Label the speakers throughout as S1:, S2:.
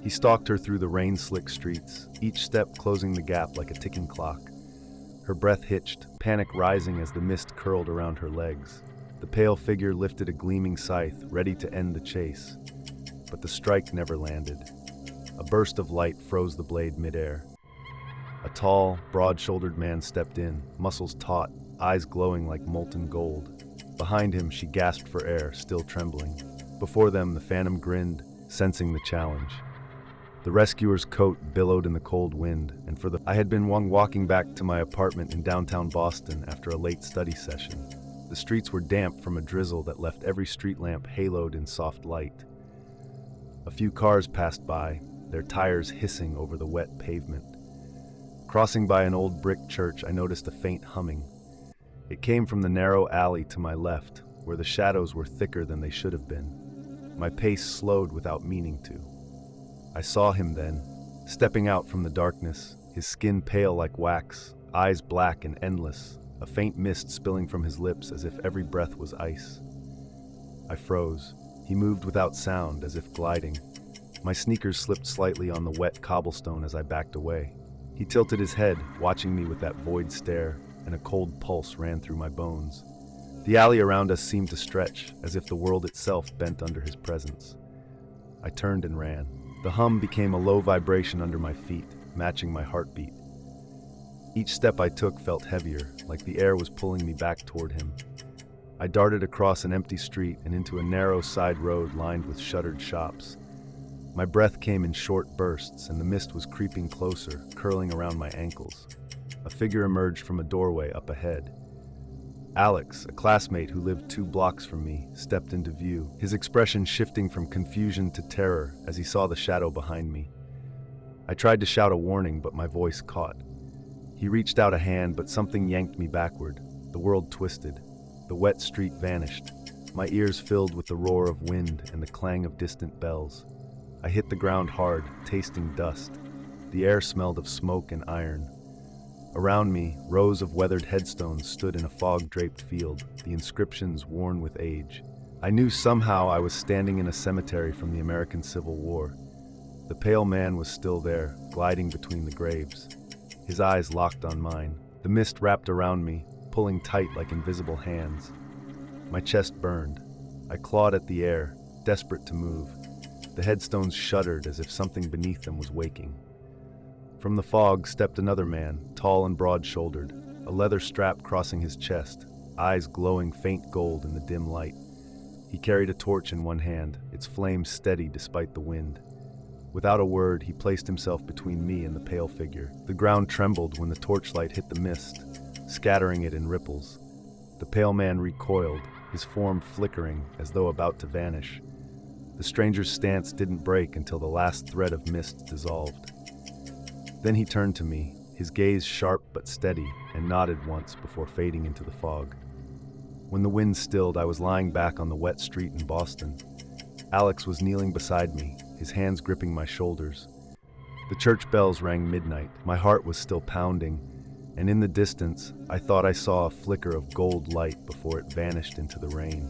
S1: He stalked her through the rain-slick streets, each step closing the gap like a ticking clock. Her breath hitched, panic rising as the mist curled around her legs. The pale figure lifted a gleaming scythe, ready to end the chase. But the strike never landed. A burst of light froze the blade midair. A tall, broad-shouldered man stepped in, muscles taut, eyes glowing like molten gold. Behind him, she gasped for air, still trembling. Before them, the phantom grinned, sensing the challenge. The rescuer's coat billowed in the cold wind, and I had been walking back to my apartment in downtown Boston after a late study session. The streets were damp from a drizzle that left every street lamp haloed in soft light. A few cars passed by, their tires hissing over the wet pavement. Crossing by an old brick church, I noticed a faint humming. It came from the narrow alley to my left, where the shadows were thicker than they should have been. My pace slowed without meaning to. I saw him then, stepping out from the darkness, his skin pale like wax, eyes black and endless, a faint mist spilling from his lips as if every breath was ice. I froze. He moved without sound, as if gliding. My sneakers slipped slightly on the wet cobblestone as I backed away. He tilted his head, watching me with that void stare, and a cold pulse ran through my bones. The alley around us seemed to stretch, as if the world itself bent under his presence. I turned and ran. The hum became a low vibration under my feet, matching my heartbeat. Each step I took felt heavier, like the air was pulling me back toward him. I darted across an empty street and into a narrow side road lined with shuttered shops. My breath came in short bursts, and the mist was creeping closer, curling around my ankles. A figure emerged from a doorway up ahead. Alex, a classmate who lived 2 blocks from me, stepped into view, his expression shifting from confusion to terror as he saw the shadow behind me. I tried to shout a warning, but my voice caught. He reached out a hand, but something yanked me backward. The world twisted. The wet street vanished, my ears filled with the roar of wind and the clang of distant bells. I hit the ground hard, tasting dust. The air smelled of smoke and iron. Around me, rows of weathered headstones stood in a fog-draped field, the inscriptions worn with age. I knew somehow I was standing in a cemetery from the American Civil War. The pale man was still there, gliding between the graves. His eyes locked on mine. The mist wrapped around me, pulling tight like invisible hands. My chest burned. I clawed at the air, desperate to move. The headstones shuddered as if something beneath them was waking. From the fog stepped another man, tall and broad-shouldered, a leather strap crossing his chest, eyes glowing faint gold in the dim light. He carried a torch in one hand, its flame steady despite the wind. Without a word, he placed himself between me and the pale figure. The ground trembled when the torchlight hit the mist, scattering it in ripples. The pale man recoiled, his form flickering as though about to vanish. The stranger's stance didn't break until the last thread of mist dissolved. Then he turned to me, his gaze sharp but steady, and nodded once before fading into the fog. When the wind stilled, I was lying back on the wet street in Boston. Alex was kneeling beside me, his hands gripping my shoulders. The church bells rang midnight. My heart was still pounding, and in the distance, I thought I saw a flicker of gold light before it vanished into the rain.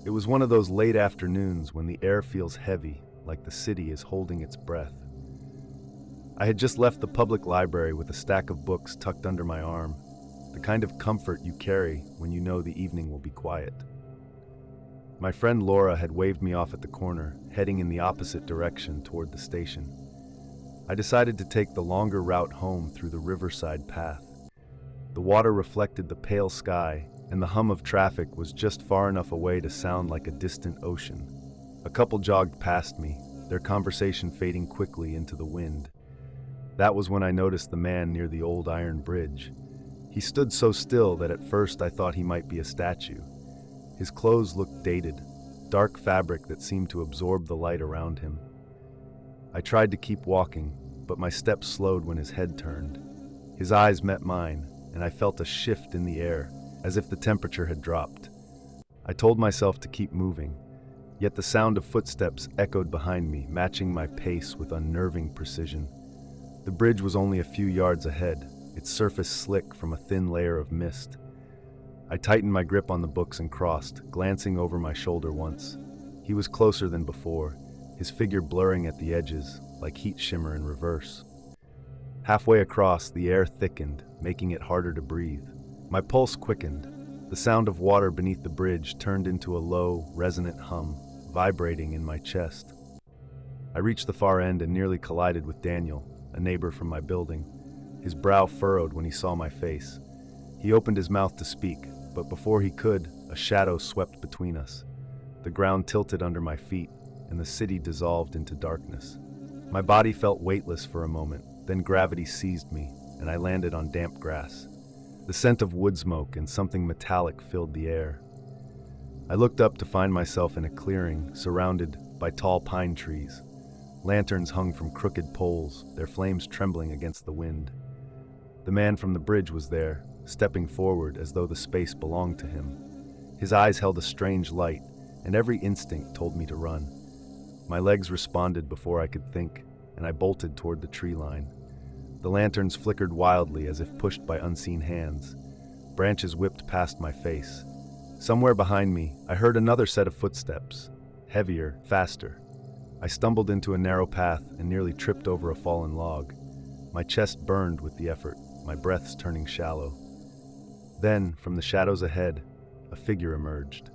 S1: It was one of those late afternoons when the air feels heavy, like the city is holding its breath. I had just left the public library with a stack of books tucked under my arm, the kind of comfort you carry when you know the evening will be quiet. My friend Laura had waved me off at the corner, heading in the opposite direction toward the station. I decided to take the longer route home through the riverside path. The water reflected the pale sky, and the hum of traffic was just far enough away to sound like a distant ocean. A couple jogged past me, their conversation fading quickly into the wind. That was when I noticed the man near the old iron bridge. He stood so still that at first I thought he might be a statue. His clothes looked dated, dark fabric that seemed to absorb the light around him. I tried to keep walking, but my steps slowed when his head turned. His eyes met mine, and I felt a shift in the air, as if the temperature had dropped. I told myself to keep moving, yet the sound of footsteps echoed behind me, matching my pace with unnerving precision. The bridge was only a few yards ahead, its surface slick from a thin layer of mist. I tightened my grip on the books and crossed, glancing over my shoulder once. He was closer than before, his figure blurring at the edges, like heat shimmer in reverse. Halfway across, the air thickened, making it harder to breathe. My pulse quickened. The sound of water beneath the bridge turned into a low, resonant hum, vibrating in my chest. I reached the far end and nearly collided with Daniel, a neighbor from my building. His brow furrowed when he saw my face. He opened his mouth to speak, but before he could, a shadow swept between us. The ground tilted under my feet, and the city dissolved into darkness. My body felt weightless for a moment, then gravity seized me, and I landed on damp grass. The scent of wood smoke and something metallic filled the air. I looked up to find myself in a clearing, surrounded by tall pine trees. Lanterns hung from crooked poles, their flames trembling against the wind. The man from the bridge was there, stepping forward as though the space belonged to him. His eyes held a strange light, and every instinct told me to run. My legs responded before I could think, and I bolted toward the tree line. The lanterns flickered wildly as if pushed by unseen hands. Branches whipped past my face. Somewhere behind me, I heard another set of footsteps, heavier, faster. I stumbled into a narrow path and nearly tripped over a fallen log. My chest burned with the effort, my breaths turning shallow. Then, from the shadows ahead, a figure emerged.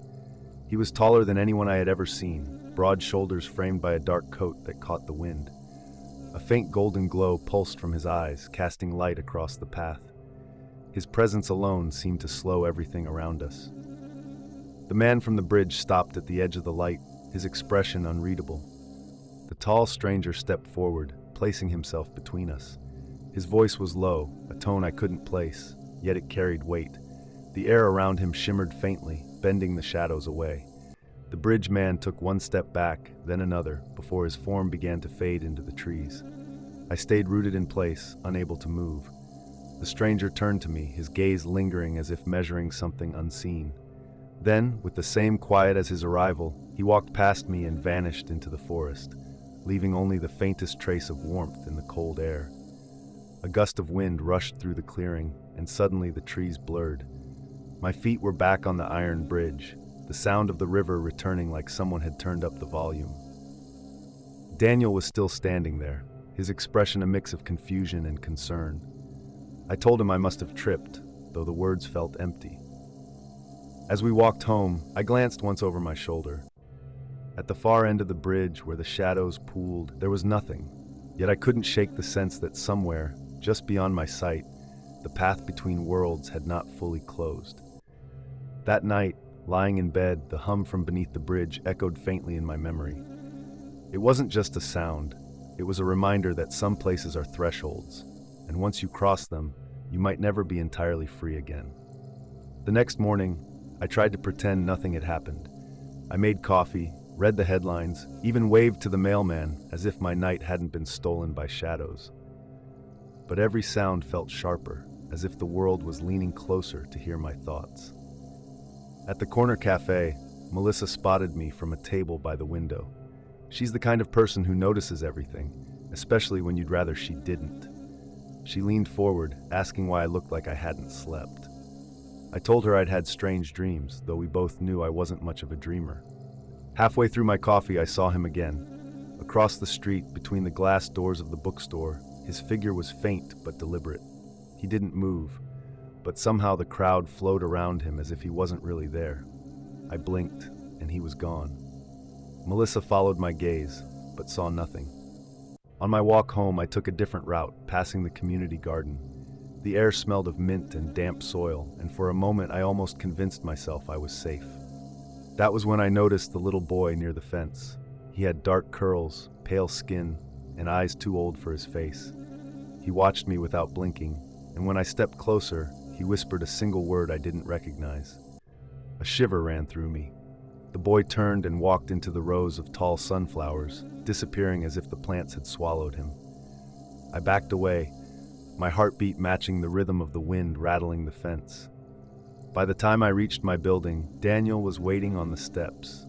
S1: He was taller than anyone I had ever seen, broad shoulders framed by a dark coat that caught the wind. A faint golden glow pulsed from his eyes, casting light across the path. His presence alone seemed to slow everything around us. The man from the bridge stopped at the edge of the light, his expression unreadable. The tall stranger stepped forward, placing himself between us. His voice was low, a tone I couldn't place, yet it carried weight. The air around him shimmered faintly, bending the shadows away. The bridge man took one step back, then another, before his form began to fade into the trees. I stayed rooted in place, unable to move. The stranger turned to me, his gaze lingering as if measuring something unseen. Then, with the same quiet as his arrival, he walked past me and vanished into the forest, leaving only the faintest trace of warmth in the cold air. A gust of wind rushed through the clearing, and suddenly the trees blurred. My feet were back on the iron bridge, the sound of the river returning like someone had turned up the volume. Daniel was still standing there, his expression a mix of confusion and concern. I told him I must have tripped, though the words felt empty. As we walked home, I glanced once over my shoulder. At the far end of the bridge, where the shadows pooled, there was nothing, yet I couldn't shake the sense that somewhere, just beyond my sight, the path between worlds had not fully closed. That night, lying in bed, the hum from beneath the bridge echoed faintly in my memory. It wasn't just a sound, it was a reminder that some places are thresholds, and once you cross them, you might never be entirely free again. The next morning, I tried to pretend nothing had happened. I made coffee, read the headlines, even waved to the mailman as if my night hadn't been stolen by shadows. But every sound felt sharper, as if the world was leaning closer to hear my thoughts. At the corner cafe, Melissa spotted me from a table by the window. She's the kind of person who notices everything, especially when you'd rather she didn't. She leaned forward, asking why I looked like I hadn't slept. I told her I'd had strange dreams, though we both knew I wasn't much of a dreamer. Halfway through my coffee, I saw him again. Across the street, between the glass doors of the bookstore, his figure was faint but deliberate. He didn't move, but somehow the crowd flowed around him as if he wasn't really there. I blinked, and he was gone. Melissa followed my gaze, but saw nothing. On my walk home, I took a different route, passing the community garden. The air smelled of mint and damp soil, and for a moment I almost convinced myself I was safe. That was when I noticed the little boy near the fence. He had dark curls, pale skin, and eyes too old for his face. He watched me without blinking, and when I stepped closer, he whispered a single word I didn't recognize. A shiver ran through me. The boy turned and walked into the rows of tall sunflowers, disappearing as if the plants had swallowed him. I backed away, my heartbeat matching the rhythm of the wind rattling the fence. By the time I reached my building, Daniel was waiting on the steps.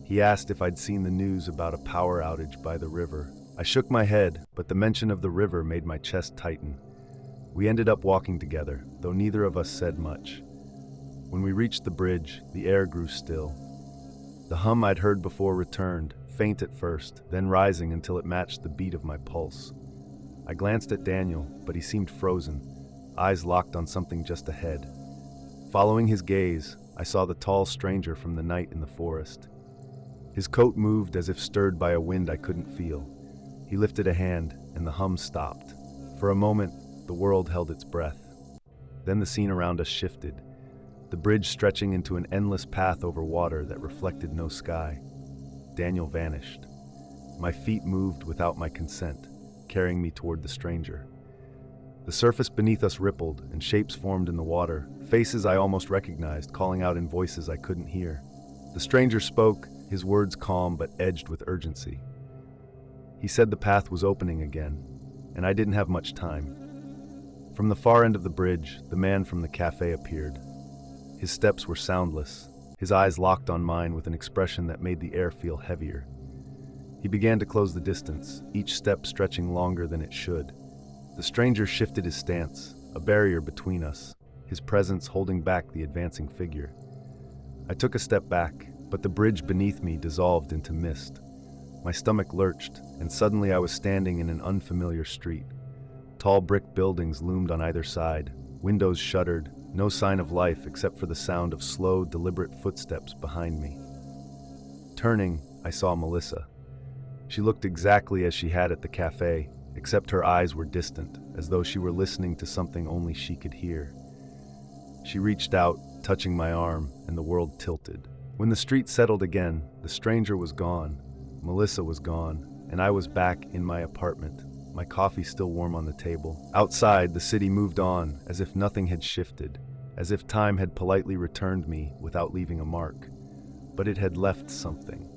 S1: He asked if I'd seen the news about a power outage by the river. I shook my head, but the mention of the river made my chest tighten. We ended up walking together, though neither of us said much. When we reached the bridge, the air grew still. The hum I'd heard before returned, faint at first, then rising until it matched the beat of my pulse. I glanced at Daniel, but he seemed frozen, eyes locked on something just ahead. Following his gaze, I saw the tall stranger from the night in the forest. His coat moved as if stirred by a wind I couldn't feel. He lifted a hand, and the hum stopped. For a moment, the world held its breath. Then the scene around us shifted, the bridge stretching into an endless path over water that reflected no sky. Daniel vanished. My feet moved without my consent, carrying me toward the stranger. The surface beneath us rippled, and shapes formed in the water, faces I almost recognized, calling out in voices I couldn't hear. The stranger spoke, his words calm but edged with urgency. He said the path was opening again, and I didn't have much time. From the far end of the bridge, the man from the cafe appeared. His steps were soundless, his eyes locked on mine with an expression that made the air feel heavier. He began to close the distance, each step stretching longer than it should. The stranger shifted his stance, a barrier between us, his presence holding back the advancing figure. I took a step back, but the bridge beneath me dissolved into mist. My stomach lurched, and suddenly I was standing in an unfamiliar street. Tall brick buildings loomed on either side, windows shuttered, no sign of life except for the sound of slow, deliberate footsteps behind me. Turning, I saw Melissa. She looked exactly as she had at the cafe, except her eyes were distant, as though she were listening to something only she could hear. She reached out, touching my arm, and the world tilted. When the street settled again, the stranger was gone, Melissa was gone, and I was back in my apartment, my coffee still warm on the table. Outside, the city moved on, as if nothing had shifted, as if time had politely returned me without leaving a mark. But it had left something.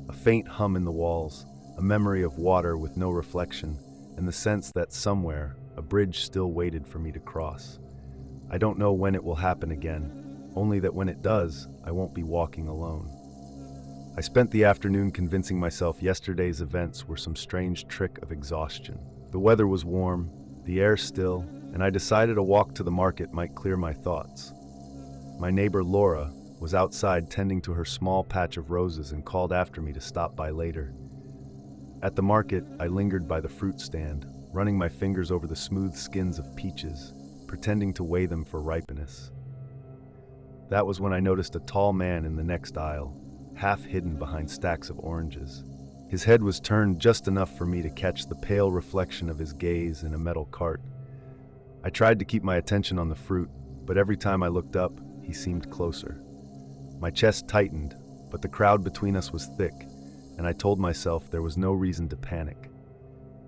S1: A faint hum in the walls, a memory of water with no reflection, and the sense that somewhere, a bridge still waited for me to cross. I don't know when it will happen again, only that when it does, I won't be walking alone. I spent the afternoon convincing myself yesterday's events were some strange trick of exhaustion. The weather was warm, the air still, and I decided a walk to the market might clear my thoughts. My neighbor Laura was outside tending to her small patch of roses and called after me to stop by later. At the market, I lingered by the fruit stand, running my fingers over the smooth skins of peaches, pretending to weigh them for ripeness. That was when I noticed a tall man in the next aisle, half hidden behind stacks of oranges. His head was turned just enough for me to catch the pale reflection of his gaze in a metal cart. I tried to keep my attention on the fruit, but every time I looked up, he seemed closer. My chest tightened, but the crowd between us was thick, and I told myself there was no reason to panic.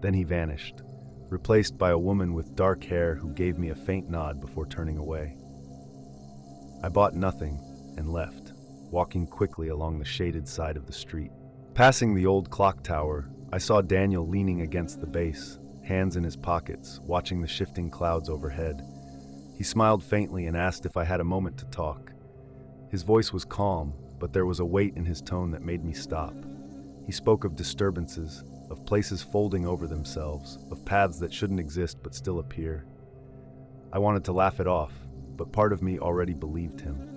S1: Then he vanished, replaced by a woman with dark hair who gave me a faint nod before turning away. I bought nothing and left, walking quickly along the shaded side of the street. Passing the old clock tower, I saw Daniel leaning against the base, hands in his pockets, watching the shifting clouds overhead. He smiled faintly and asked if I had a moment to talk. His voice was calm, but there was a weight in his tone that made me stop. He spoke of disturbances, of places folding over themselves, of paths that shouldn't exist but still appear. I wanted to laugh it off, but part of me already believed him.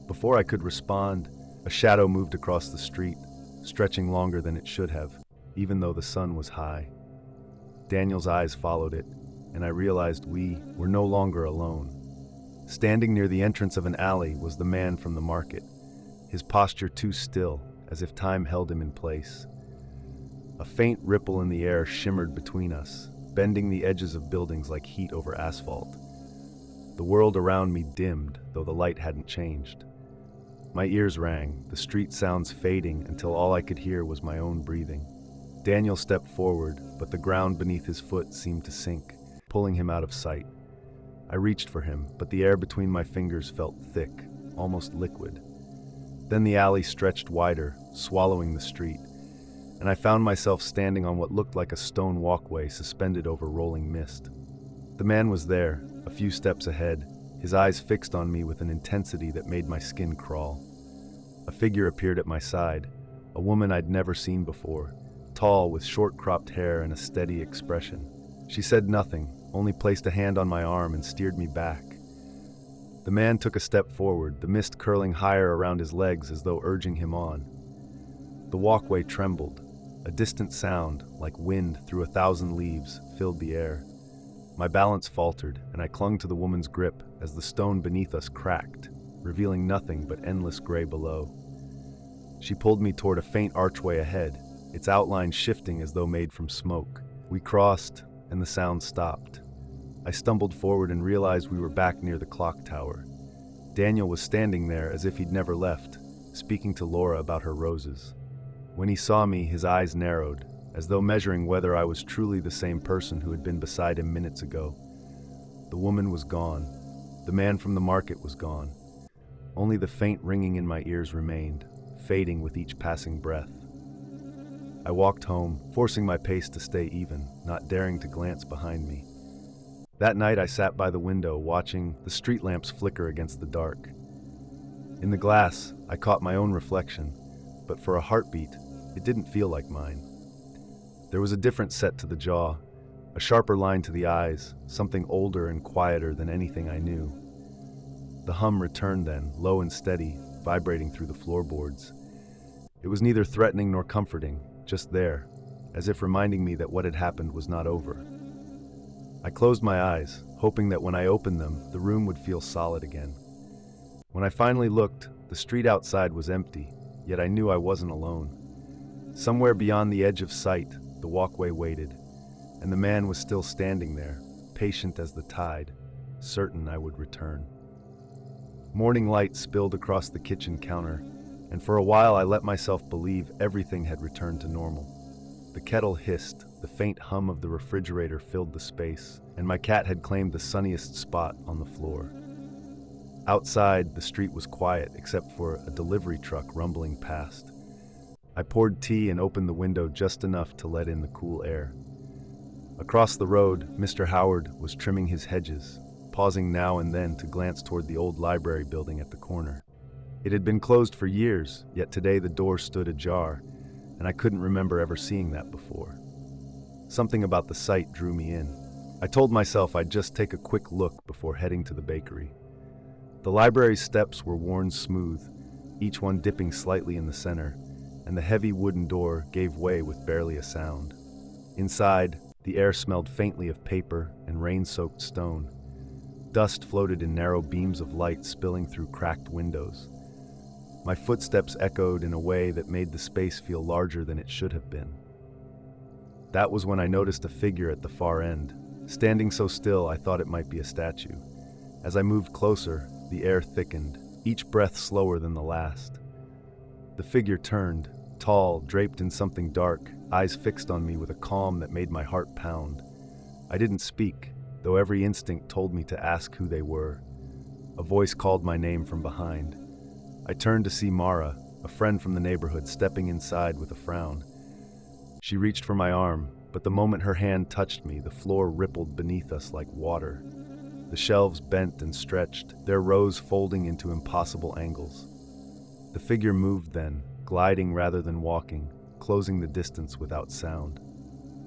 S1: Before I could respond, a shadow moved across the street, stretching longer than it should have, even though the sun was high. Daniel's eyes followed it, and I realized we were no longer alone. Standing near the entrance of an alley was the man from the market, his posture too still, as if time held him in place. A faint ripple in the air shimmered between us, bending the edges of buildings like heat over asphalt. The world around me dimmed, though the light hadn't changed. My ears rang, the street sounds fading until all I could hear was my own breathing. Daniel stepped forward, but the ground beneath his foot seemed to sink, pulling him out of sight. I reached for him, but the air between my fingers felt thick, almost liquid. Then the alley stretched wider, swallowing the street, and I found myself standing on what looked like a stone walkway suspended over rolling mist. The man was there, a few steps ahead, his eyes fixed on me with an intensity that made my skin crawl. A figure appeared at my side, a woman I'd never seen before, tall with short-cropped hair and a steady expression. She said nothing, only placed a hand on my arm and steered me back. The man took a step forward, the mist curling higher around his legs as though urging him on. The walkway trembled. A distant sound, like wind through 1,000 leaves, filled the air. My balance faltered, and I clung to the woman's grip as the stone beneath us cracked, revealing nothing but endless gray below. She pulled me toward a faint archway ahead, its outline shifting as though made from smoke. We crossed, and the sound stopped. I stumbled forward and realized we were back near the clock tower. Daniel was standing there as if he'd never left, speaking to Laura about her roses. When he saw me, his eyes narrowed, as though measuring whether I was truly the same person who had been beside him minutes ago. The woman was gone. The man from the market was gone. Only the faint ringing in my ears remained, fading with each passing breath. I walked home, forcing my pace to stay even, not daring to glance behind me. That night I sat by the window, watching the street lamps flicker against the dark. In the glass, I caught my own reflection, but for a heartbeat, it didn't feel like mine. There was a different set to the jaw, a sharper line to the eyes, something older and quieter than anything I knew. The hum returned then, low and steady, vibrating through the floorboards. It was neither threatening nor comforting, just there, as if reminding me that what had happened was not over. I closed my eyes, hoping that when I opened them, the room would feel solid again. When I finally looked, the street outside was empty, yet I knew I wasn't alone. Somewhere beyond the edge of sight, the walkway waited, and the man was still standing there, patient as the tide, certain I would return. Morning light spilled across the kitchen counter, and for a while I let myself believe everything had returned to normal. The kettle hissed, the faint hum of the refrigerator filled the space, and my cat had claimed the sunniest spot on the floor. Outside, the street was quiet except for a delivery truck rumbling past. I poured tea and opened the window just enough to let in the cool air. Across the road, Mr. Howard was trimming his hedges, pausing now and then to glance toward the old library building at the corner. It had been closed for years, yet today the door stood ajar, and I couldn't remember ever seeing that before. Something about the sight drew me in. I told myself I'd just take a quick look before heading to the bakery. The library's steps were worn smooth, each one dipping slightly in the center, and the heavy wooden door gave way with barely a sound. Inside, the air smelled faintly of paper and rain-soaked stone. Dust floated in narrow beams of light spilling through cracked windows. My footsteps echoed in a way that made the space feel larger than it should have been. That was when I noticed a figure at the far end, standing so still I thought it might be a statue. As I moved closer, the air thickened, each breath slower than the last. The figure turned, tall, draped in something dark, eyes fixed on me with a calm that made my heart pound. I didn't speak, though every instinct told me to ask who they were. A voice called my name from behind. I turned to see Mara, a friend from the neighborhood, stepping inside with a frown. She reached for my arm, but the moment her hand touched me, the floor rippled beneath us like water. The shelves bent and stretched, their rows folding into impossible angles. The figure moved then, gliding rather than walking, closing the distance without sound.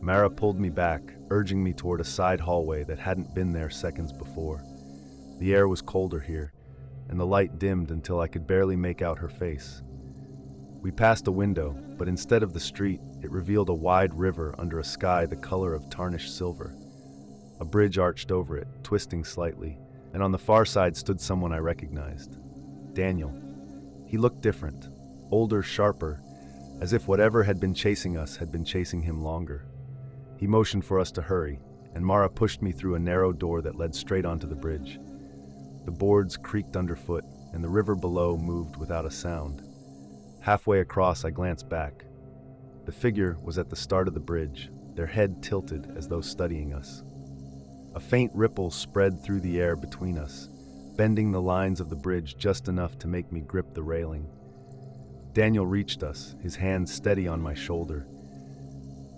S1: Mara pulled me back, urging me toward a side hallway that hadn't been there seconds before. The air was colder here, and the light dimmed until I could barely make out her face. We passed a window, but instead of the street, it revealed a wide river under a sky the color of tarnished silver. A bridge arched over it, twisting slightly, and on the far side stood someone I recognized. Daniel. He looked different, older, sharper, as if whatever had been chasing us had been chasing him longer. He motioned for us to hurry, and Mara pushed me through a narrow door that led straight onto the bridge. The boards creaked underfoot, and the river below moved without a sound. Halfway across, I glanced back. The figure was at the start of the bridge, their head tilted as though studying us. A faint ripple spread through the air between us, bending the lines of the bridge just enough to make me grip the railing. Daniel reached us, his hand steady on my shoulder.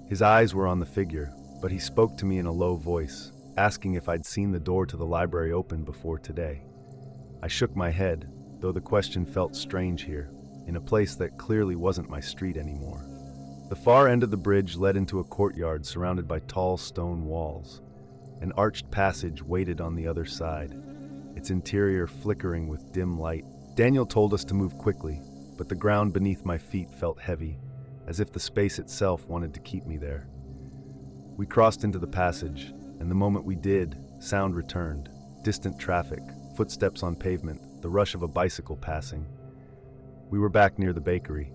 S1: His eyes were on the figure, but he spoke to me in a low voice, asking if I'd seen the door to the library open before today. I shook my head, though the question felt strange here, in a place that clearly wasn't my street anymore. The far end of the bridge led into a courtyard surrounded by tall stone walls. An arched passage waited on the other side, its interior flickering with dim light. Daniel told us to move quickly, but the ground beneath my feet felt heavy, as if the space itself wanted to keep me there. We crossed into the passage, and the moment we did, sound returned. Distant traffic, footsteps on pavement, the rush of a bicycle passing. We were back near the bakery.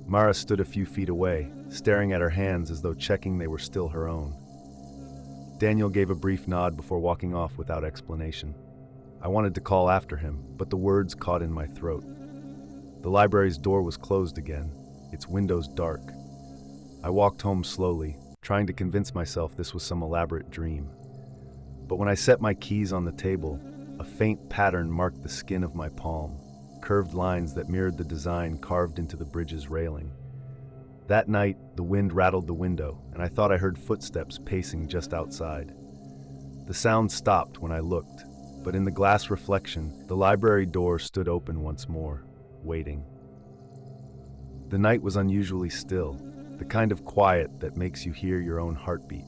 S1: Mara stood a few feet away, staring at her hands as though checking they were still her own. Daniel gave a brief nod before walking off without explanation. I wanted to call after him, but the words caught in my throat. The library's door was closed again, its windows dark. I walked home slowly, trying to convince myself this was some elaborate dream. But when I set my keys on the table, a faint pattern marked the skin of my palm, curved lines that mirrored the design carved into the bridge's railing. That night, the wind rattled the window, and I thought I heard footsteps pacing just outside. The sound stopped when I looked, but in the glass reflection, the library door stood open once more, waiting. The night was unusually still, the kind of quiet that makes you hear your own heartbeat.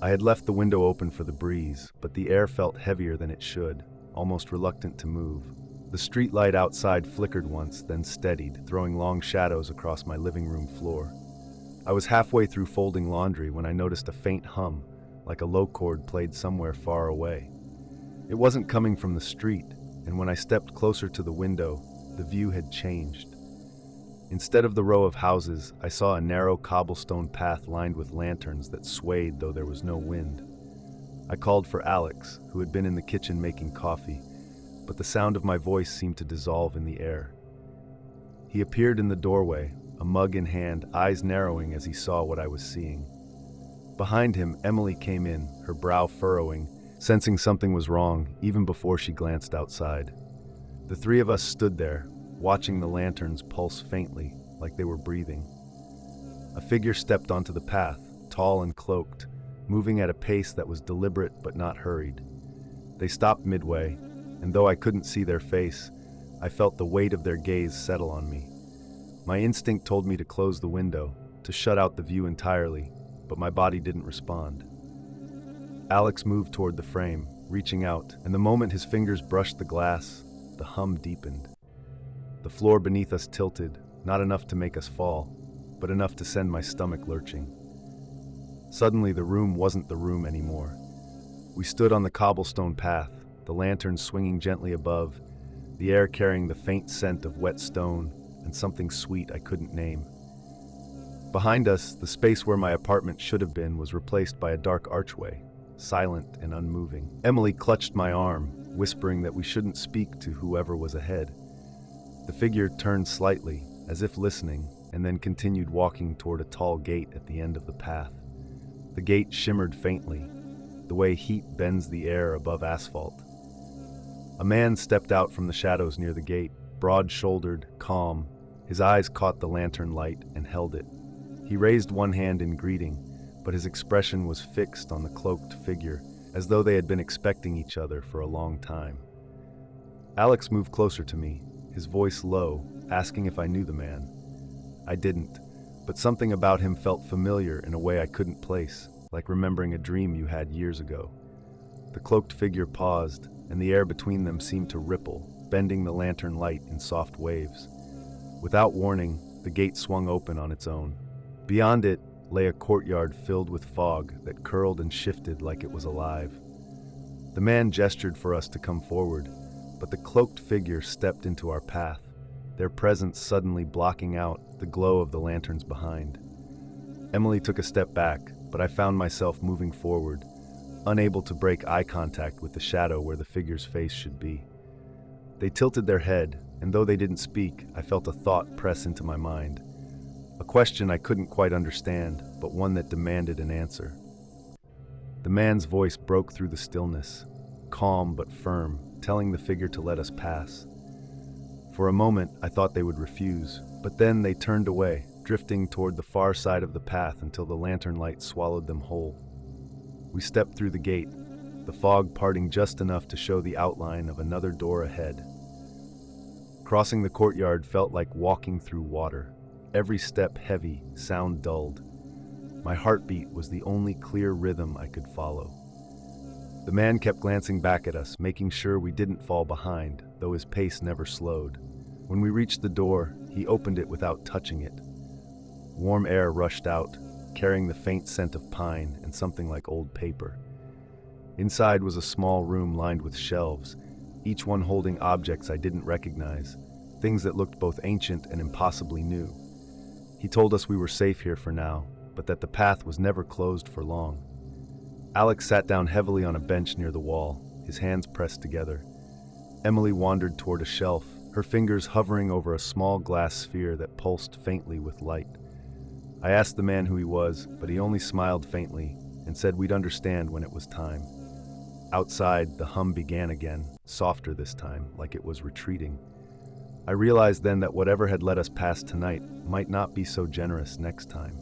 S1: I had left the window open for the breeze, but the air felt heavier than it should, almost reluctant to move. The street light outside flickered once, then steadied, throwing long shadows across my living room floor. I was halfway through folding laundry when I noticed a faint hum, like a low chord played somewhere far away. It wasn't coming from the street, and when I stepped closer to the window, the view had changed. Instead of the row of houses, I saw a narrow cobblestone path lined with lanterns that swayed though there was no wind. I called for Alex, who had been in the kitchen making coffee, but the sound of my voice seemed to dissolve in the air. He appeared in the doorway, a mug in hand, eyes narrowing as he saw what I was seeing. Behind him, Emily came in, her brow furrowing, sensing something was wrong even before she glanced outside. The three of us stood there, watching the lanterns pulse faintly, like they were breathing. A figure stepped onto the path, tall and cloaked, moving at a pace that was deliberate but not hurried. They stopped midway, and though I couldn't see their face, I felt the weight of their gaze settle on me. My instinct told me to close the window, to shut out the view entirely, but my body didn't respond. Alex moved toward the frame, reaching out, and the moment his fingers brushed the glass, the hum deepened. The floor beneath us tilted, not enough to make us fall, but enough to send my stomach lurching. Suddenly, the room wasn't the room anymore. We stood on the cobblestone path, the lanterns swinging gently above, the air carrying the faint scent of wet stone and something sweet I couldn't name. Behind us, the space where my apartment should have been was replaced by a dark archway, silent and unmoving. Emily clutched my arm, whispering that we shouldn't speak to whoever was ahead. The figure turned slightly, as if listening, and then continued walking toward a tall gate at the end of the path. The gate shimmered faintly, the way heat bends the air above asphalt. A man stepped out from the shadows near the gate, broad-shouldered, calm. His eyes caught the lantern light and held it. He raised one hand in greeting, but his expression was fixed on the cloaked figure, as though they had been expecting each other for a long time. Alex moved closer to me, his voice low, asking if I knew the man. I didn't, but something about him felt familiar in a way I couldn't place, like remembering a dream you had years ago. The cloaked figure paused, and the air between them seemed to ripple, bending the lantern light in soft waves. Without warning, the gate swung open on its own. Beyond it lay a courtyard filled with fog that curled and shifted like it was alive. The man gestured for us to come forward, but the cloaked figure stepped into our path, their presence suddenly blocking out the glow of the lanterns behind. Emily took a step back, but I found myself moving forward, unable to break eye contact with the shadow where the figure's face should be. They tilted their head, and though they didn't speak, I felt a thought press into my mind. A question I couldn't quite understand, but one that demanded an answer. The man's voice broke through the stillness, calm but firm, telling the figure to let us pass. For a moment, I thought they would refuse, but then they turned away, drifting toward the far side of the path until the lantern light swallowed them whole. We stepped through the gate, the fog parting just enough to show the outline of another door ahead. Crossing the courtyard felt like walking through water, every step heavy, sound dulled. My heartbeat was the only clear rhythm I could follow. The man kept glancing back at us, making sure we didn't fall behind, though his pace never slowed. When we reached the door, he opened it without touching it. Warm air rushed out, carrying the faint scent of pine and something like old paper. Inside was a small room lined with shelves, each one holding objects I didn't recognize, things that looked both ancient and impossibly new. He told us we were safe here for now, but that the path was never closed for long. Alex sat down heavily on a bench near the wall, his hands pressed together. Emily wandered toward a shelf, her fingers hovering over a small glass sphere that pulsed faintly with light. I asked the man who he was, but he only smiled faintly and said we'd understand when it was time. Outside, the hum began again, softer this time, like it was retreating. I realized then that whatever had let us pass tonight might not be so generous next time.